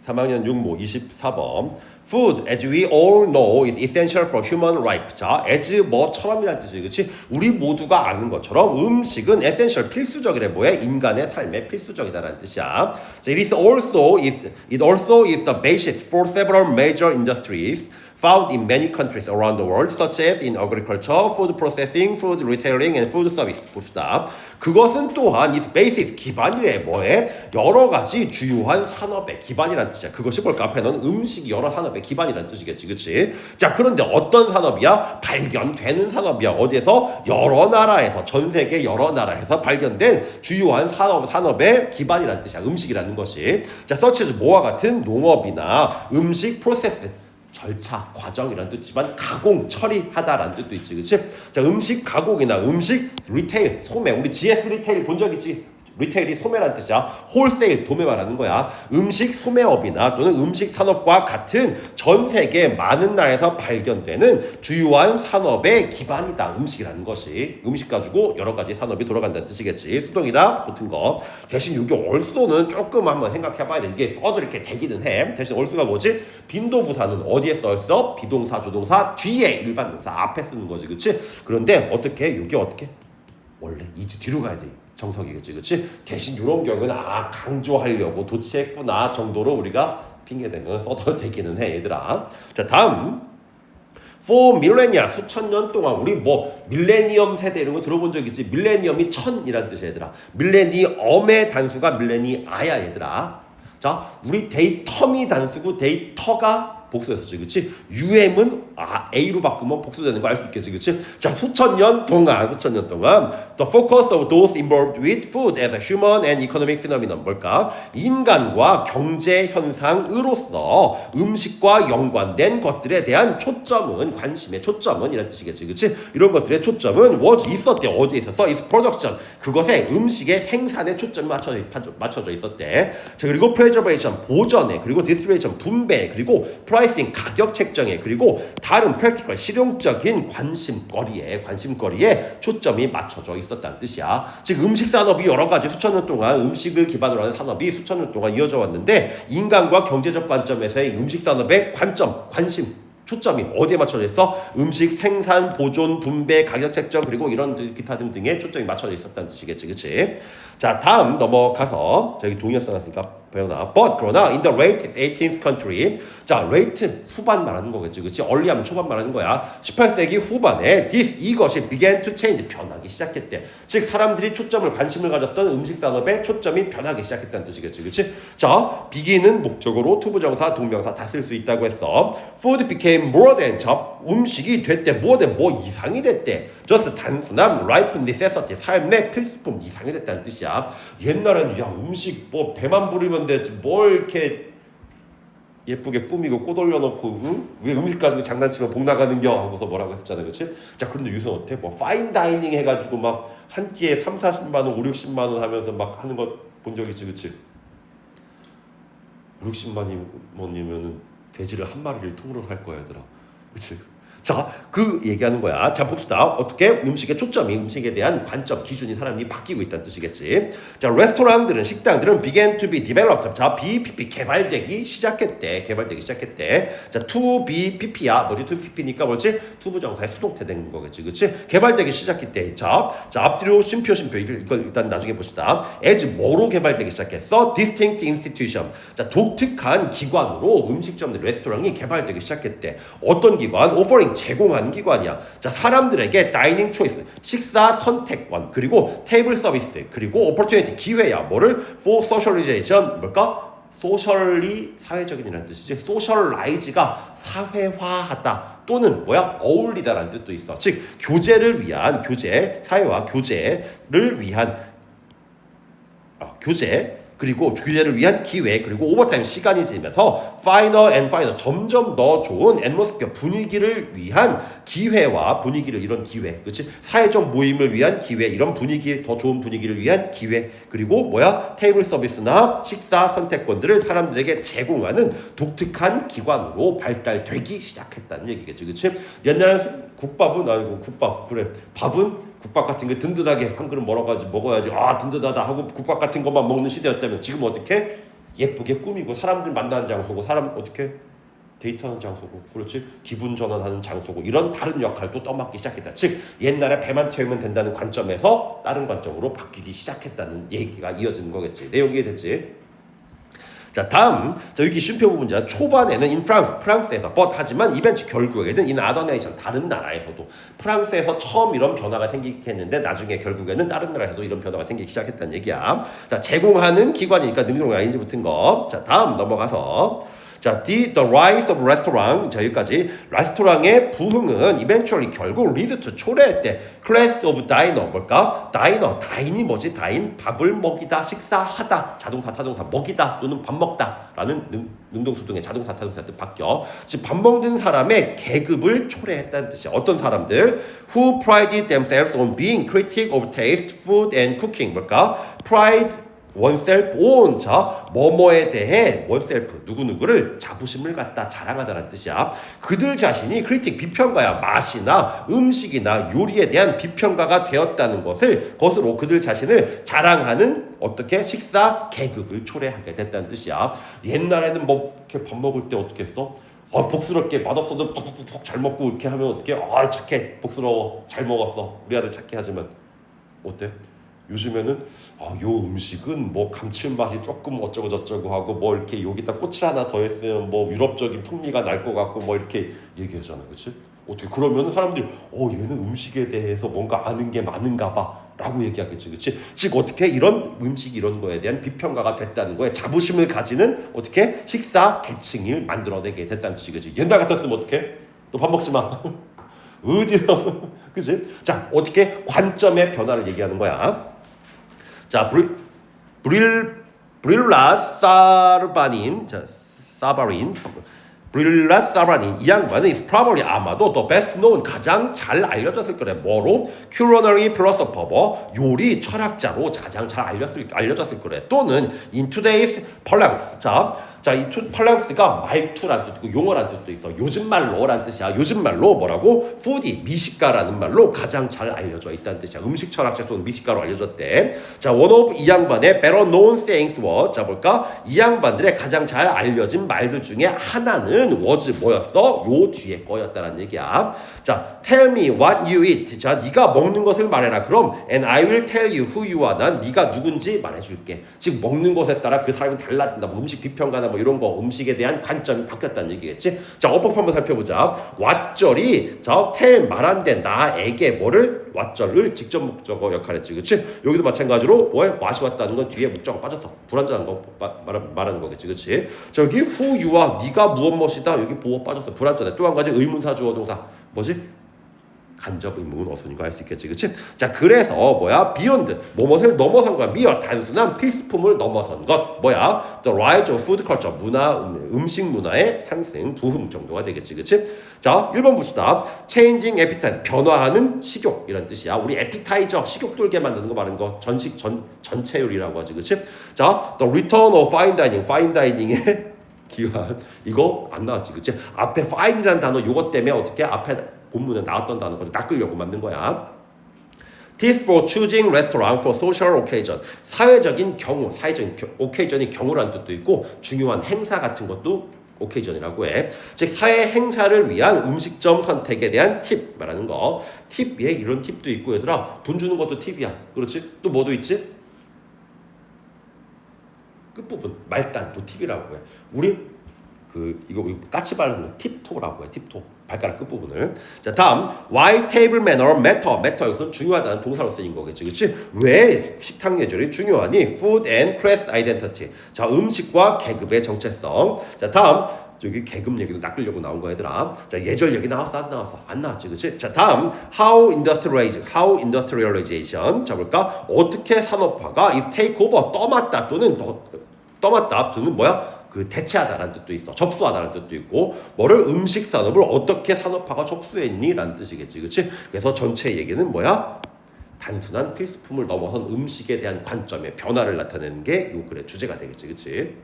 3학년 6모 24번. Food, as we all know, is essential for human life. 자, as 뭐처럼이란 뜻이지, 그렇지? 우리 모두가 아는 것처럼 음식은 essential, 필수적이래. 뭐에? 인간의 삶에 필수적이다라는 뜻이야. 자, it also is the basis for several major industries found in many countries around the world, such as in agriculture, food processing, food retailing, and food service. 봅시다. 그것은 또한 is basis, 기반이래. 뭐에? 여러 가지 주요한 산업의 기반이란 뜻이야. 그것이 뭘까? 앞에는 음식 여러 산업의 기반이란 뜻이겠지, 그렇지? 자, 그런데 어떤 산업이야? 발견되는 산업이야. 어디에서? 여러 나라에서, 전 세계 여러 나라에서 발견된 주요한 산업의 기반이란 뜻이야. 음식이라는 것이. 자, such as 뭐와 같은 농업이나 음식 프로세스. 절차, 과정이란 뜻이지만 가공, 처리하다라는 뜻도 있지, 그렇지? 자, 음식 가공이나 음식 리테일, 소매. 우리 GS 리테일 본 적 있지? 리테일이 소매라는 뜻이야. 홀세일, 도매 말하는 거야. 음식 소매업이나 또는 음식 산업과 같은 전 세계 많은 나라에서 발견되는 주요한 산업의 기반이다. 음식이라는 것이. 음식 가지고 여러 가지 산업이 돌아간다는 뜻이겠지. 수동이라 붙은 거. 대신 여기 얼쏘는 조금 한번 생각해봐야 돼. 이게 써도 이렇게 되기는 해. 대신 얼쏘가 뭐지? 빈도부사는 어디에 써있어? 비동사, 조동사 뒤에 일반 동사 앞에 쓰는 거지, 그렇지? 그런데 어떻게? 이게 어떻게? 원래 이제 뒤로 가야 돼. 정석이겠지, 그렇지? 대신 이런 경우는 강조하려고 도치했구나 정도로 우리가 핑계댄 건 써도 되기는 해, 얘들아. 자, 다음. For millennia, 수천 년 동안 우리 뭐 밀레니엄 세대 이런 거 들어본 적 있지? 밀레니엄이 천이란 뜻이야, 얘들아. 밀레니엄의 단수가 밀레니아야, 얘들아. 자, 우리 데이텀이 단수고 데이터가 복수해서지, 그렇지? UM은 A로 바꾸면 복수되는 거 알 수 있겠지, 그렇지? 자, 수천 년 동안 the focus of those involved with food as a human and economic phenomenon. 뭘까? 인간과 경제 현상으로서 음식과 연관된 것들에 대한 초점은, 관심의 초점은 이란 뜻이겠지, 그렇지? 이런 것들의 초점은 was 있었대. 어디에 있었어? is production. 그것에 음식의 생산에 초점이 맞춰져 있었대. 자, 그리고 preservation, 보존에, 그리고 distribution, 분배, 그리고 프라이싱, 가격 책정에, 그리고 다른 프랙티컬, 실용적인 관심거리에 초점이 맞춰져 있었다는 뜻이야. 즉 음식 산업이 여러 가지 수천 년 동안 음식을 기반으로 하는 산업이 수천 년 동안 이어져 왔는데 인간과 경제적 관점에서의 음식 산업의 관심, 초점이 어디에 맞춰져 있어? 음식 생산, 보존, 분배, 가격 책정, 그리고 이런 기타 등등에 초점이 맞춰져 있었다는 뜻이겠지, 그렇지? 자, 다음 넘어가서 저기 동의어 써놨으니까 배워놔. But 그러나 in the late 18th century, 자, late 후반 말하는 거겠지, 그렇지? early 하면 초반 말하는 거야. 18세기 후반에 이것이 began to change, 변하기 시작했대. 즉 사람들이 관심을 가졌던 음식 산업의 초점이 변하기 시작했다는 뜻이겠지, 그렇지? 자, begin은 목적어로 투부정사, 동명사 다 쓸 수 있다고 했어. Food became more than, 음식이 됐대. more than 뭐 이상이 됐대. just 단순한 life necessity, 삶의 필수품 이상이 됐다는 뜻이야. 옛날에는 야, 음식 뭐 배만 부르면 되지 뭘 이렇게 예쁘게 꾸미고 꽃 올려놓고, 응? 왜 음식 가지고 장난치면 복 나가는겨 하고서 뭐라고 했었잖아, 그렇지? 자, 그런데 요새는 어때? 뭐 파인 다이닝 해가지고 막 한 끼에 3, 40만 원, 5, 60만 원 하면서 막 하는 거 본 적 있지, 그렇지? 5, 60만 원이면은 돼지를 한 마리를 통으로 살 거야, 얘들아. 그렇지? 자, 그 얘기하는 거야. 자, 봅시다. 어떻게 음식의 초점이, 음식에 대한 관점, 기준이 사람이 바뀌고 있다는 뜻이겠지. 자, 레스토랑들은, 식당들은 began to be developed. 자, BPP 개발되기 시작했대. 자, to be pp야. 뭐지? to pp니까 뭐지? 투부정사의 수동태 된 거겠지, 그렇지? 개발되기 시작했대. 자, 앞뒤로 쉼표 이걸 일단 나중에 봅시다. as 뭐로 개발되기 시작했어? distinct institution. 자, 독특한 기관으로 음식점들, 레스토랑이 개발되기 시작했대. 어떤 기관? offering, 제공하는 기관이야. 자, 사람들에게 다이닝 초이스, 식사 선택권, 그리고 테이블 서비스, 그리고 오퍼튜니티, 기회야. 뭐를? for socialization, 뭘까? 소셜리, 사회적인이라는 뜻이지. 소셜라이즈가 사회화하다 또는 뭐야? 어울리다라는 뜻도 있어. 즉 교제를 위한, 사회화 교제를 위한 교제, 그리고 교제를 위한 기회, 그리고 오버타임 시간이 지나면서 finer, 점점 더 좋은 atmosphere, 분위기를 위한 기회와 이런 기회, 그렇지? 사회적 모임을 위한 기회, 이런 더 좋은 분위기를 위한 기회, 그리고 뭐야? 테이블 서비스나 식사 선택권들을 사람들에게 제공하는 독특한 기관으로 발달되기 시작했다는 얘기겠죠, 그렇지? 옛날에는 국밥 같은 거 든든하게 한 그릇 먹어야지 든든하다 하고 국밥 같은 것만 먹는 시대였다면 지금 어떻게? 예쁘게 꾸미고 사람들 만나는 장소고 사람 어떻게 데이트하는 장소고 그렇지 기분 전환하는 장소고 이런 다른 역할도 떠맡기 시작했다. 즉 옛날에 배만 채우면 된다는 관점에서 다른 관점으로 바뀌기 시작했다는 얘기가 이어지는 거겠지. 내용 이해됐지? 자 다음 자 여기 쉼표 부분자 초반에는 in France 프랑스에서 but 하지만 이벤트 결국에는 in other nation 다른 나라에서도 프랑스에서 처음 이런 변화가 생기게 했는데 나중에 결국에는 다른 나라에서도 이런 변화가 생기기 시작했다는 얘기야. 자 제공하는 기관이니까 능력이 아닌지 붙은 거. 자 다음 넘어가서 자, the rise of restaurant. 자, 여기까지. 레스토랑의 부흥은 eventually 결국 lead to 초래했대. class of diner. 뭘까? diner. 다인이 뭐지? 다인. 밥을 먹이다, 식사하다. 자동사, 타동사. 먹이다 또는 밥 먹다. 라는 능동수 등의 자동사, 타동사 뜻 바뀌어. 즉, 밥 먹는 사람의 계급을 초래했다는 뜻이야. 어떤 사람들? who prided themselves on being critic of taste, food and cooking. 뭘까? pride 원셀프 온 자 뭐뭐에 대해 원셀프 누구누구를 자부심을 갖다 자랑하다라는 뜻이야. 그들 자신이 크리틱 비평가야. 맛이나 음식이나 요리에 대한 비평가가 되었다는 것으로 그들 자신을 자랑하는 어떻게 식사 계급을 초래하게 됐다는 뜻이야. 옛날에는 뭐 이렇게 밥 먹을 때 어떻게 했어? 복스럽게 맛없어도 퍽퍽퍽 잘 먹고 이렇게 하면 어떻게 착해 복스러워 잘 먹었어 우리 아들 착해 하지만 어때? 요즘에는 요 음식은 뭐 감칠맛이 조금 어쩌고 저쩌고 하고 뭐 이렇게 여기다 꽃을 하나 더 했으면 뭐 유럽적인 풍미가 날 것 같고 뭐 이렇게 얘기하잖아. 그치? 어떻게 그러면 사람들이 얘는 음식에 대해서 뭔가 아는 게 많은가 봐 라고 얘기하겠지. 그치? 즉 어떻게 이런 음식 이런 거에 대한 비평가가 됐다는 거에 자부심을 가지는 어떻게 식사 계층을 만들어내게 됐다는 뜻이겠지. 옛날 같았으면 어떻게? 너 밥 먹지 마. 어디서? 그치? 자 어떻게 관점의 변화를 얘기하는 거야. 자, 브릴라 사르바닌, 자, 브릴라 사르바닌 이 양반은 is probably 아마도 the best known 가장 잘 알려졌을 거래. 뭐로? culinary philosopher 요리 철학자로 가장 잘 알려졌을 거래. 또는 in today's parlance 자, 이 parlance가 말투란 뜻이고 용어란 뜻도 있어. 요즘 말로란 뜻이야. 요즘 말로 뭐라고? foodie, 미식가라는 말로 가장 잘 알려져 있다는 뜻이야. 음식 철학자 또는 미식가로 알려졌대. 자, one of 이 양반의 better known sayings was 자 볼까? 이 양반들의 가장 잘 알려진 말들 중에 하나는 was 뭐였어? 요 뒤에 거였다라는 얘기야. 자, tell me what you eat. 자, 네가 먹는 것을 말해라. 그럼 and I will tell you who you are. 난 네가 누군지 말해줄게. 즉 먹는 것에 따라 그 사람이 달라진다. 뭐 음식 비평가나 뭐 이런 거 음식에 대한 관점이 바뀌었다는 얘기겠지. 자 어법 한번 살펴보자. 왓절이 자 tell 말한데 나에게 뭐를 왓절을 직접 목적어 역할했지. 그치? 여기도 마찬가지로 뭐에 와시 왔다는 건 뒤에 목적어 빠졌어. 불완전한 거 말하는 거겠지. 그치? 자 여기 who you are 네가 무엇이다 여기 보어 빠졌어. 불완전해. 또 한 가지 의문사 주어 동사 뭐지? 간접 의문 어순이고 할 수 있겠지. 그치? 자 그래서 뭐야? beyond 뭐뭇을 넘어선 거야. mere 단순한 필수품을 넘어선 것 뭐야? the rise of food culture 문화 음식 문화의 상승 부흥 정도가 되겠지. 그치? 자 1번 봅시다. changing appetite 변화하는 식욕이란 뜻이야. 우리 appetizer 식욕 돌게 만드는 거 말하는 거 전식 전체 요리라고 하지. 그치? 자 the return of fine dining의 기환 이거 안 나왔지. 그치? 앞에 fine이라는 단어 요것 때문에 어떻게 앞에 본문에 나왔던 단어를 낚으려고 만든 거야. Tips for choosing restaurant for social occasion. 사회적인 경우, 사회적인 occasion이 경우라는 뜻도 있고 중요한 행사 같은 것도 occasion이라고 해. 즉 사회 행사를 위한 음식점 선택에 대한 팁 말하는 거. 팁에 이런 팁도 있고 얘들아 돈 주는 것도 팁이야. 그렇지? 또 뭐도 있지? 끝부분 말단도 팁이라고 해. 우리 이거 까치 바르는 거 팁토라고 해. 팁토 발가락 끝부분을. 자 다음 why table manner matter 이것은 중요하다는 동사로 쓰인 거겠지. 그치? 왜 식탁 예절이 중요하니? food and class identity 자 음식과 계급의 정체성. 자 다음 여기 계급 얘기도 낚으려고 나온 거 얘들아. 자 예절 얘기 나왔어 안 나왔어? 안 나왔지. 그치? 자 다음 how industrialization 자 볼까? 어떻게 산업화가 is take over 떠맡다 또는 떠맡다 또는 뭐야? 그 대체하다라는 뜻도 있어. 접수하다라는 뜻도 있고 뭐를 음식 산업을 어떻게 산업화가 접수했니? 라는 뜻이겠지. 그치? 그래서 전체 얘기는 뭐야? 단순한 필수품을 넘어선 음식에 대한 관점의 변화를 나타내는 게 요 글의 주제가 되겠지. 그치?